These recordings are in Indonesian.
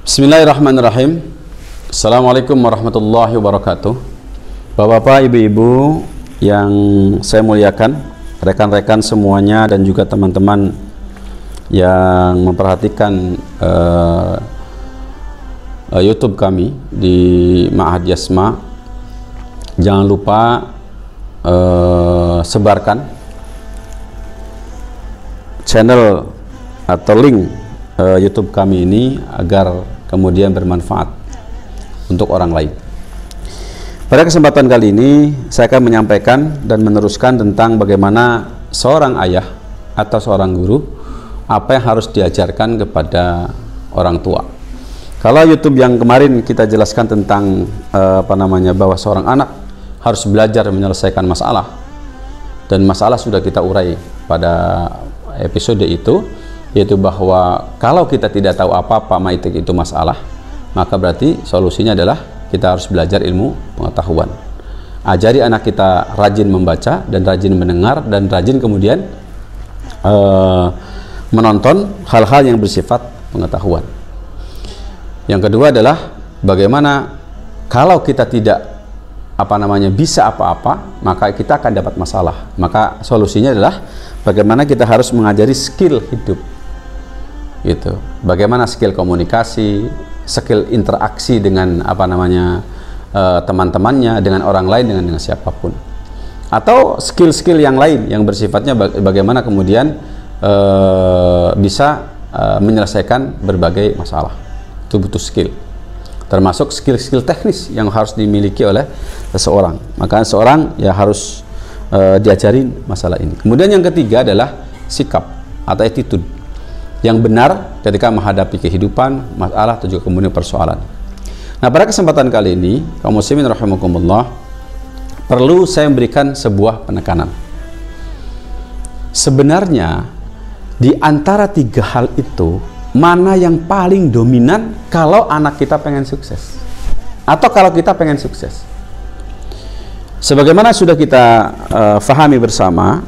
Bismillahirrahmanirrahim. Assalamualaikum warahmatullahi wabarakatuh. Bapak-bapak, ibu-ibu yang saya muliakan, rekan-rekan semuanya dan juga teman-teman yang memperhatikan YouTube kami di Ma'had Yasma, jangan lupa sebarkan channel atau link YouTube kami ini agar kemudian bermanfaat untuk orang lain. Pada kesempatan kali ini saya akan menyampaikan dan meneruskan tentang bagaimana seorang ayah atau seorang guru apa yang harus diajarkan kepada orang tua. Kalau YouTube yang kemarin kita jelaskan tentang bahwa seorang anak harus belajar menyelesaikan masalah, dan masalah sudah kita urai pada episode itu, yaitu bahwa kalau kita tidak tahu apa-apa itu masalah, maka berarti solusinya adalah kita harus belajar ilmu pengetahuan. Ajari anak kita rajin membaca dan rajin mendengar dan rajin kemudian menonton hal-hal yang bersifat pengetahuan. Yang kedua adalah bagaimana kalau kita tidak bisa apa-apa, maka kita akan dapat masalah. Maka solusinya adalah bagaimana kita harus mengajari skill hidup. Gitu. Bagaimana skill komunikasi, skill interaksi dengan teman-temannya, dengan orang lain, dengan siapapun, atau skill-skill yang lain yang bersifatnya bagaimana kemudian bisa menyelesaikan berbagai masalah. Itu butuh skill, termasuk skill-skill teknis yang harus dimiliki oleh seseorang. Maka seorang ya harus diajarin masalah ini. Kemudian yang ketiga adalah sikap atau attitude yang benar ketika menghadapi kehidupan, masalah atau juga kemudian persoalan. Nah, pada kesempatan kali ini, kaum muslimin rahimakumullah, perlu saya memberikan sebuah penekanan. Sebenarnya di antara tiga hal itu, mana yang paling dominan kalau anak kita pengen sukses atau kalau kita pengen sukses? Sebagaimana sudah kita fahami bersama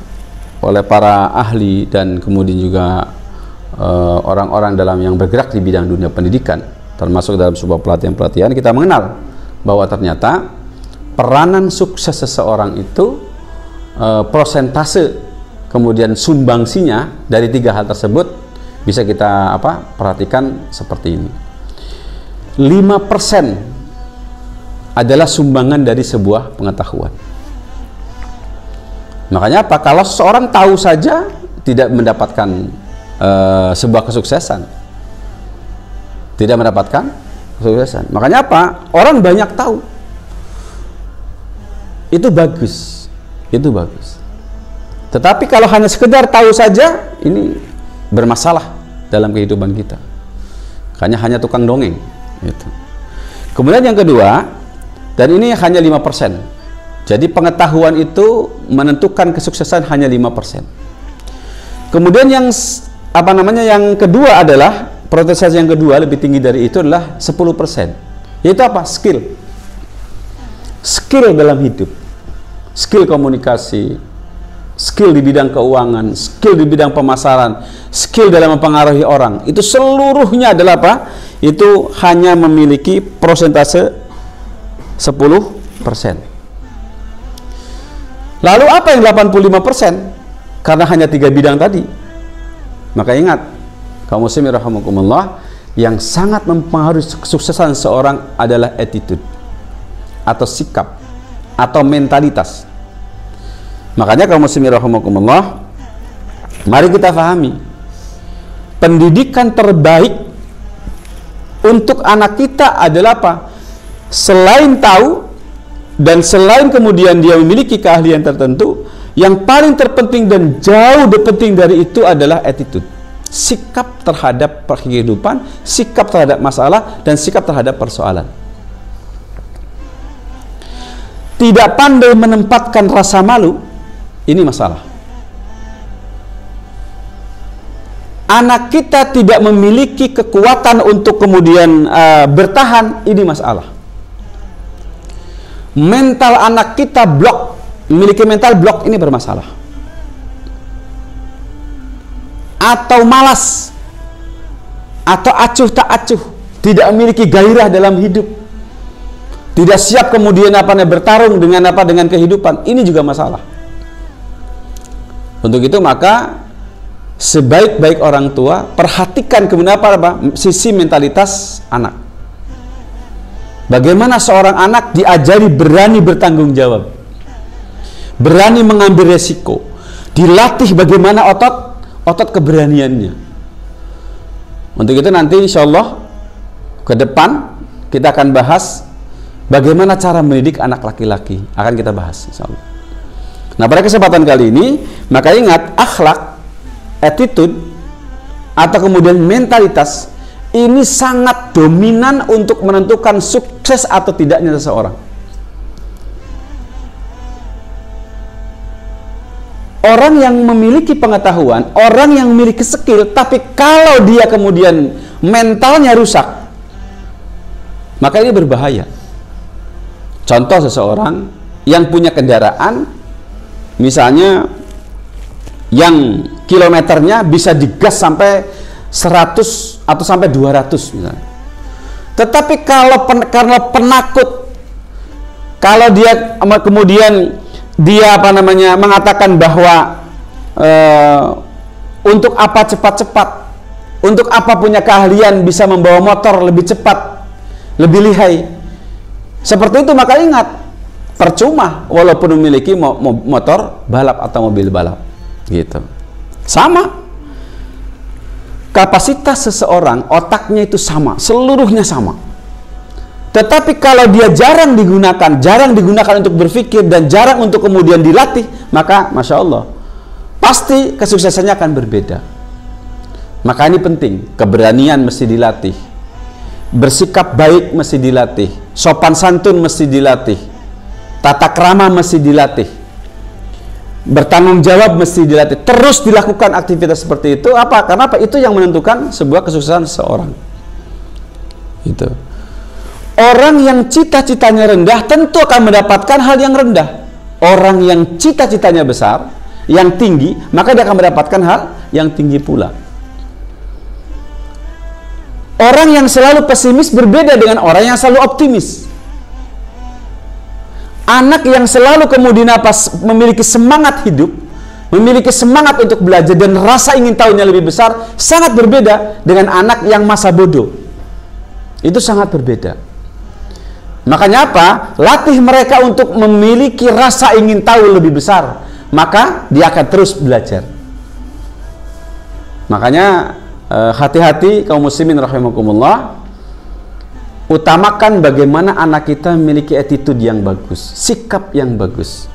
oleh para ahli dan kemudian juga orang-orang dalam yang bergerak di bidang dunia pendidikan, termasuk dalam sebuah pelatihan-pelatihan, kita mengenal bahwa ternyata peranan sukses seseorang itu prosentase kemudian sumbangsinya dari tiga hal tersebut bisa kita perhatikan seperti ini. 5% adalah sumbangan dari sebuah pengetahuan. Makanya apa? Kalau seseorang tahu saja tidak mendapatkan sebuah kesuksesan, tidak mendapatkan kesuksesan. Makanya apa? Orang banyak tahu, itu bagus, tetapi kalau hanya sekedar tahu saja, ini bermasalah dalam kehidupan kita, hanya tukang dongeng gitu. Kemudian yang kedua, dan ini hanya 5%, jadi pengetahuan itu menentukan kesuksesan hanya 5%. Kemudian yang yang kedua adalah persentase yang kedua lebih tinggi dari itu adalah 10%, yaitu apa? Skill dalam hidup, skill komunikasi, skill di bidang keuangan, skill di bidang pemasaran, skill dalam mempengaruhi orang. Itu seluruhnya adalah apa? Itu hanya memiliki persentase 10%. Lalu apa yang 85%? Karena hanya 3 bidang tadi. Maka ingat, kaum muslimin rahimakumullah, yang sangat mempengaruhi kesuksesan seorang adalah attitude atau sikap atau mentalitas. Makanya kaum muslimin rahimakumullah, mari kita pahami, pendidikan terbaik untuk anak kita adalah apa? Selain tahu dan selain kemudian dia memiliki keahlian tertentu, yang paling terpenting dan jauh lebih penting dari itu adalah attitude, sikap terhadap kehidupan, sikap terhadap masalah, dan sikap terhadap persoalan. Tidak pandai menempatkan rasa malu, ini masalah. Anak kita tidak memiliki kekuatan untuk kemudian bertahan, ini masalah. Mental anak kita blok, memiliki mental blok, ini bermasalah. Atau malas, atau acuh tak acuh, tidak memiliki gairah dalam hidup, tidak siap kemudian bertarung dengan kehidupan, ini juga masalah. Untuk itu maka sebaik-baik orang tua perhatikan kemudian sisi mentalitas anak. Bagaimana seorang anak diajari berani bertanggung jawab, berani mengambil resiko, dilatih bagaimana otot keberaniannya. Untuk itu nanti insya Allah ke depan kita akan bahas bagaimana cara mendidik anak laki-laki, akan kita bahas insya Allah. Nah, pada kesempatan kali ini maka ingat, akhlak, attitude atau kemudian mentalitas ini sangat dominan untuk menentukan sukses atau tidaknya seseorang. Orang yang memiliki pengetahuan, orang yang memiliki skill, tapi kalau dia kemudian mentalnya rusak, maka ini berbahaya. Contoh, seseorang yang punya kendaraan, misalnya yang kilometernya bisa digas sampai 100 atau sampai 200 misalnya. Tetapi karena penakut, kalau dia kemudian dia mengatakan bahwa untuk apa cepat-cepat, untuk apa punya keahlian bisa membawa motor lebih cepat, lebih lihai, seperti itu, maka ingat, percuma walaupun memiliki motor balap atau mobil balap, gitu. Sama, kapasitas seseorang, otaknya itu sama, seluruhnya sama. Tetapi kalau dia jarang digunakan untuk berpikir dan jarang untuk kemudian dilatih, maka Masya Allah, pasti kesuksesannya akan berbeda. Maka ini penting, keberanian mesti dilatih, bersikap baik mesti dilatih, sopan santun mesti dilatih, tata krama mesti dilatih, bertanggung jawab mesti dilatih, terus dilakukan aktivitas seperti itu. Apa? Karena apa? Itu yang menentukan sebuah kesuksesan seseorang. Itu. Orang yang cita-citanya rendah tentu akan mendapatkan hal yang rendah. Orang yang cita-citanya besar, yang tinggi, maka dia akan mendapatkan hal yang tinggi pula. Orang yang selalu pesimis berbeda dengan orang yang selalu optimis. Anak yang selalu kemudian memiliki semangat hidup, memiliki semangat untuk belajar dan rasa ingin tahunya lebih besar, sangat berbeda dengan anak yang masa bodoh. Itu sangat berbeda. Makanya apa? Latih mereka untuk memiliki rasa ingin tahu lebih besar, maka dia akan terus belajar. Makanya hati-hati kaum muslimin rahimakumullah, utamakan bagaimana anak kita memiliki attitude yang bagus, sikap yang bagus,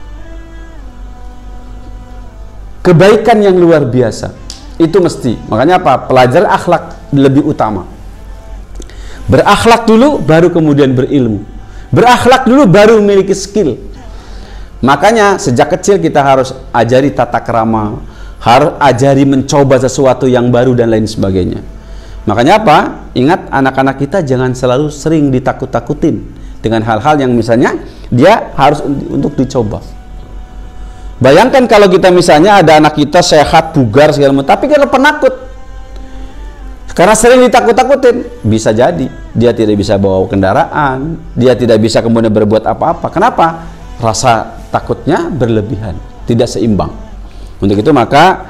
kebaikan yang luar biasa. Itu mesti. Makanya apa? Pelajaran akhlak lebih utama. Berakhlak dulu, baru kemudian berilmu. Berakhlak dulu, baru memiliki skill. Makanya sejak kecil kita harus ajari tata krama, harus ajari mencoba sesuatu yang baru dan lain sebagainya. Makanya apa? Ingat, anak-anak kita jangan selalu sering ditakut-takutin dengan hal-hal yang misalnya dia harus untuk dicoba. Bayangkan kalau kita misalnya ada anak kita sehat, bugar segala macam, tapi kalau penakut, karena sering ditakut-takutin, bisa jadi dia tidak bisa bawa kendaraan, dia tidak bisa kemudian berbuat apa-apa. Kenapa? Rasa takutnya berlebihan, tidak seimbang. Untuk itu maka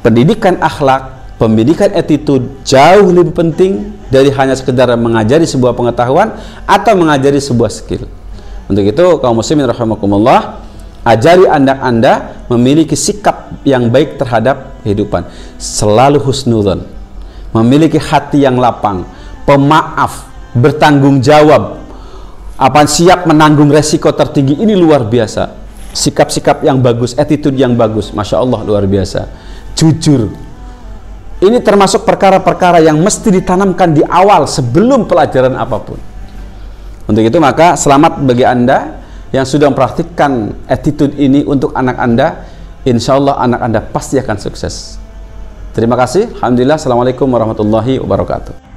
pendidikan akhlak, pendidikan attitude jauh lebih penting dari hanya sekedar mengajari sebuah pengetahuan atau mengajari sebuah skill. Untuk itu kaum muslimin rahimakumullah, ajari anak Anda memiliki sikap yang baik terhadap kehidupan, selalu husnudzon, memiliki hati yang lapang, pemaaf, bertanggung jawab, siap menanggung resiko tertinggi. Ini luar biasa. Sikap-sikap yang bagus, attitude yang bagus, Masya Allah, luar biasa. Jujur. Ini termasuk perkara-perkara yang mesti ditanamkan di awal sebelum pelajaran apapun. Untuk itu maka selamat bagi Anda yang sudah mempraktikkan attitude ini untuk anak Anda. Insya Allah anak Anda pasti akan sukses. Terima kasih. Alhamdulillah. Assalamualaikum warahmatullahi wabarakatuh.